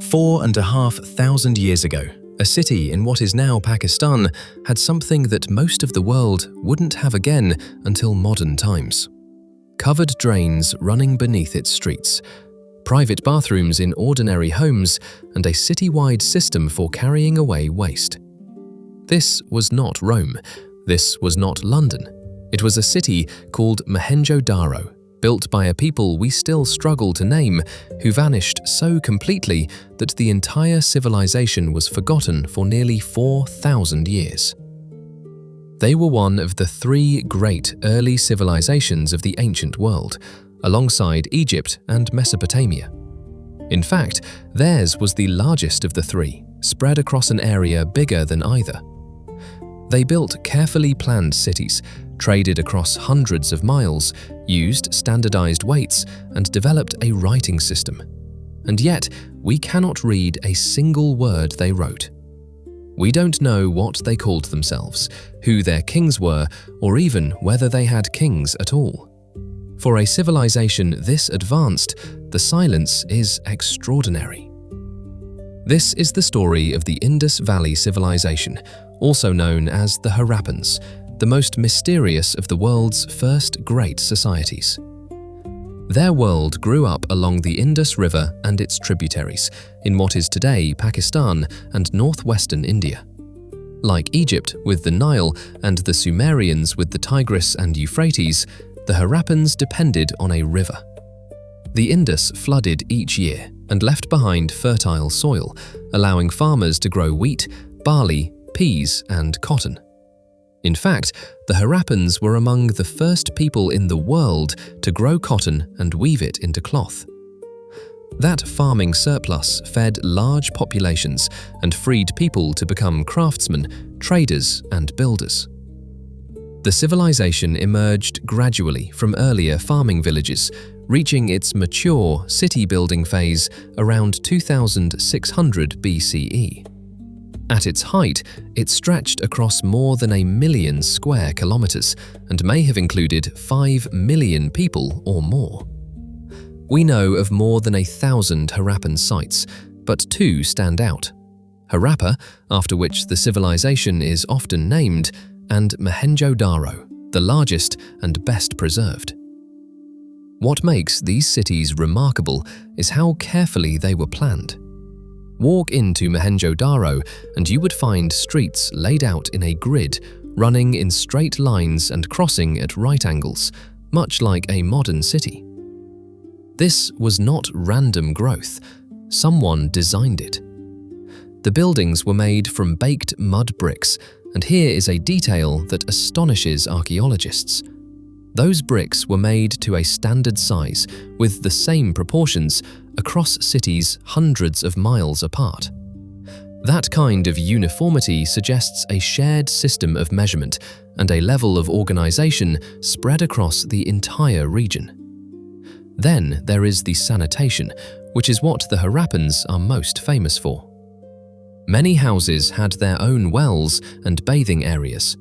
4,500 years ago, a city in what is now Pakistan had something that most of the world wouldn't have again until modern times. Covered drains running beneath its streets, private bathrooms in ordinary homes, and a citywide system for carrying away waste. This was not Rome. This was not London. It was a city called Mohenjo-daro, built by a people we still struggle to name, who vanished so completely that the entire civilization was forgotten for nearly 4,000 years. They were one of the three great early civilizations of the ancient world, alongside Egypt and Mesopotamia. In fact, theirs was the largest of the three, spread across an area bigger than either. They built carefully planned cities, traded across hundreds of miles, used standardized weights, and developed a writing system. And yet, we cannot read a single word they wrote. We don't know what they called themselves, who their kings were, or even whether they had kings at all. For a civilization this advanced, the silence is extraordinary. This is the story of the Indus Valley Civilization, also known as the Harappans, the most mysterious of the world's first great societies. Their world grew up along the Indus River and its tributaries, in what is today Pakistan and northwestern India. Like Egypt with the Nile and the Sumerians with the Tigris and Euphrates, the Harappans depended on a river. The Indus flooded each year and left behind fertile soil, allowing farmers to grow wheat, barley, peas, and cotton. In fact, the Harappans were among the first people in the world to grow cotton and weave it into cloth. That farming surplus fed large populations and freed people to become craftsmen, traders, and builders. The civilization emerged gradually from earlier farming villages, reaching its mature city-building phase around 2600 BCE. At its height, it stretched across more than 1 million square kilometers and may have included 5 million people or more. We know of more than 1,000 Harappan sites, but two stand out: Harappa, after which the civilization is often named, and Mohenjo-daro, the largest and best preserved. What makes these cities remarkable is how carefully they were planned. Walk into Mohenjo-daro and you would find streets laid out in a grid, running in straight lines and crossing at right angles, much like a modern city. This was not random growth. Someone designed it. The buildings were made from baked mud bricks, and here is a detail that astonishes archaeologists. Those bricks were made to a standard size, with the same proportions, across cities hundreds of miles apart. That kind of uniformity suggests a shared system of measurement and a level of organization spread across the entire region. Then there is the sanitation, which is what the Harappans are most famous for. Many houses had their own wells and bathing areas.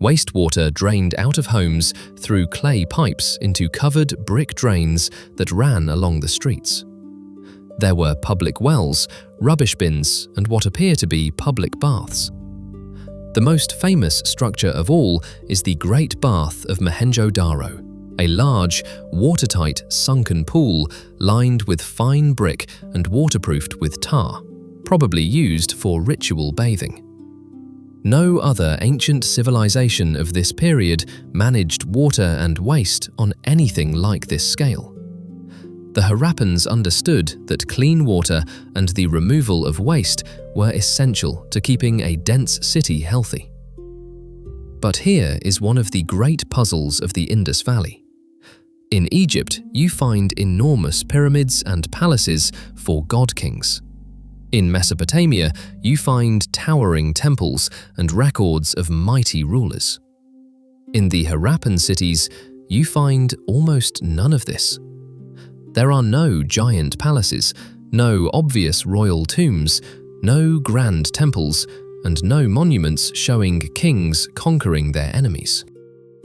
Wastewater drained out of homes through clay pipes into covered brick drains that ran along the streets. There were public wells, rubbish bins, and what appear to be public baths. The most famous structure of all is the Great Bath of Mohenjo-daro, a large, watertight, sunken pool lined with fine brick and waterproofed with tar, probably used for ritual bathing. No other ancient civilization of this period managed water and waste on anything like this scale. The Harappans understood that clean water and the removal of waste were essential to keeping a dense city healthy. But here is one of the great puzzles of the Indus Valley. In Egypt, you find enormous pyramids and palaces for god-kings. In Mesopotamia, you find towering temples and records of mighty rulers. In the Harappan cities, you find almost none of this. There are no giant palaces, no obvious royal tombs, no grand temples, and no monuments showing kings conquering their enemies.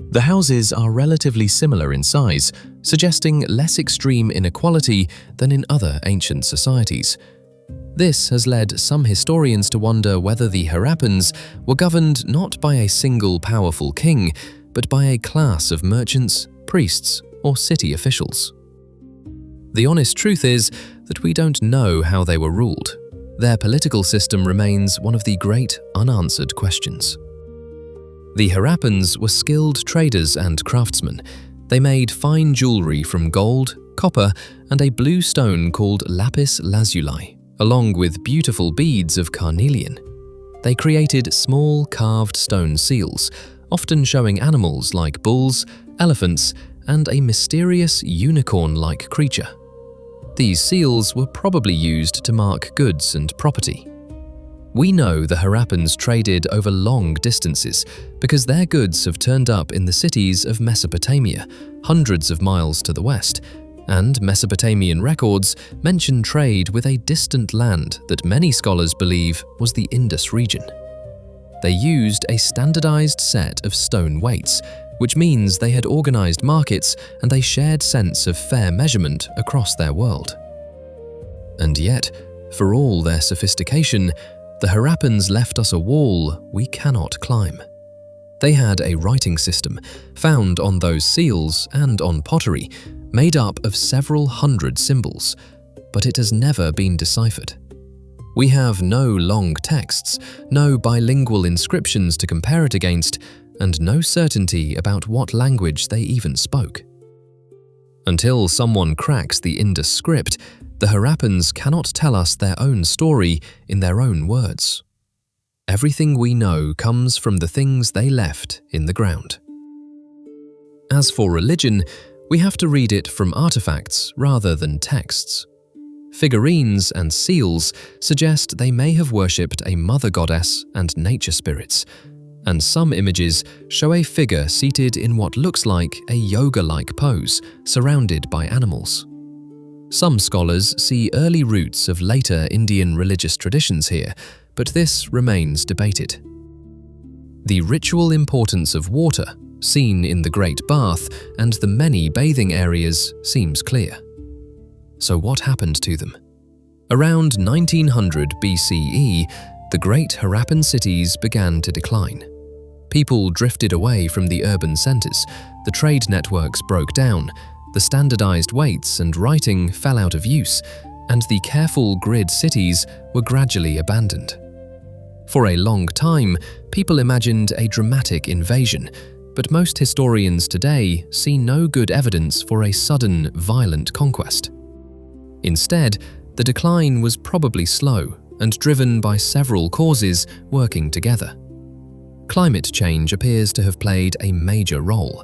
The houses are relatively similar in size, suggesting less extreme inequality than in other ancient societies. This has led some historians to wonder whether the Harappans were governed not by a single powerful king, but by a class of merchants, priests, or city officials. The honest truth is that we don't know how they were ruled. Their political system remains one of the great unanswered questions. The Harappans were skilled traders and craftsmen. They made fine jewelry from gold, copper, and a blue stone called lapis lazuli, along with beautiful beads of carnelian. They created small carved stone seals, often showing animals like bulls, elephants, and a mysterious unicorn-like creature. These seals were probably used to mark goods and property. We know the Harappans traded over long distances because their goods have turned up in the cities of Mesopotamia, hundreds of miles to the west, and Mesopotamian records mention trade with a distant land that many scholars believe was the Indus region. They used a standardized set of stone weights, which means they had organized markets and a shared sense of fair measurement across their world. And yet, for all their sophistication, the Harappans left us a wall we cannot climb. They had a writing system, found on those seals and on pottery, made up of several hundred symbols, but it has never been deciphered. We have no long texts, no bilingual inscriptions to compare it against, and no certainty about what language they even spoke. Until someone cracks the Indus script, the Harappans cannot tell us their own story in their own words. Everything we know comes from the things they left in the ground. As for religion, we have to read it from artifacts rather than texts. Figurines and seals suggest they may have worshipped a mother goddess and nature spirits, and some images show a figure seated in what looks like a yoga-like pose, surrounded by animals. Some scholars see early roots of later Indian religious traditions here, but this remains debated. The ritual importance of water, seen in the Great Bath and the many bathing areas, seems clear. So what happened to them? Around 1900 BCE, the great Harappan cities began to decline. People drifted away from the urban centers, the trade networks broke down, the standardized weights and writing fell out of use, and the careful grid cities were gradually abandoned. For a long time, people imagined a dramatic invasion, but most historians today see no good evidence for a sudden, violent conquest. Instead, the decline was probably slow and driven by several causes working together. Climate change appears to have played a major role.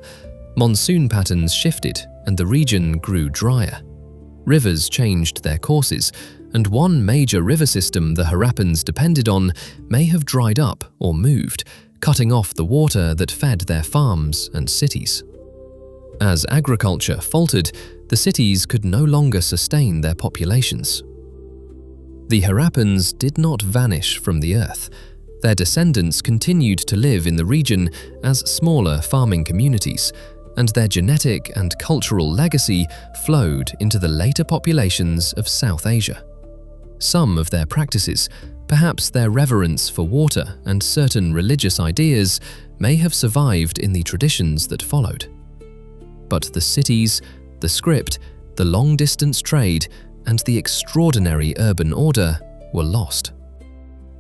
Monsoon patterns shifted and the region grew drier. Rivers changed their courses, and one major river system the Harappans depended on may have dried up or moved, cutting off the water that fed their farms and cities. As agriculture faltered, the cities could no longer sustain their populations. The Harappans did not vanish from the earth. Their descendants continued to live in the region as smaller farming communities, and their genetic and cultural legacy flowed into the later populations of South Asia. Some of their practices, perhaps their reverence for water and certain religious ideas, may have survived in the traditions that followed. But the cities, the script, the long-distance trade, and the extraordinary urban order were lost.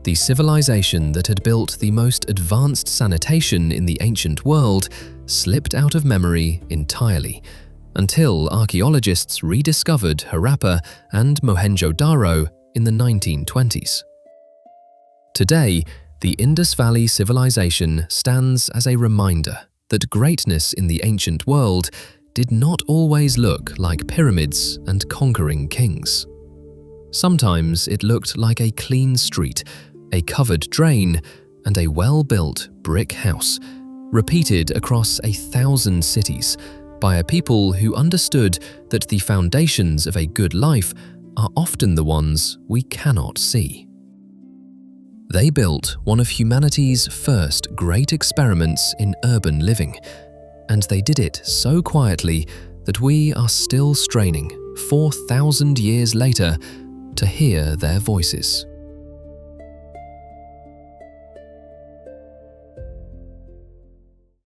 The civilization that had built the most advanced sanitation in the ancient world slipped out of memory entirely, until archaeologists rediscovered Harappa and Mohenjo-daro in the 1920s. Today, the Indus Valley Civilization stands as a reminder that greatness in the ancient world did not always look like pyramids and conquering kings. Sometimes it looked like a clean street, a covered drain, and a well-built brick house, repeated across 1,000 cities by a people who understood that the foundations of a good life are often the ones we cannot see. They built one of humanity's first great experiments in urban living, and they did it so quietly that we are still straining 4,000 years later to hear their voices.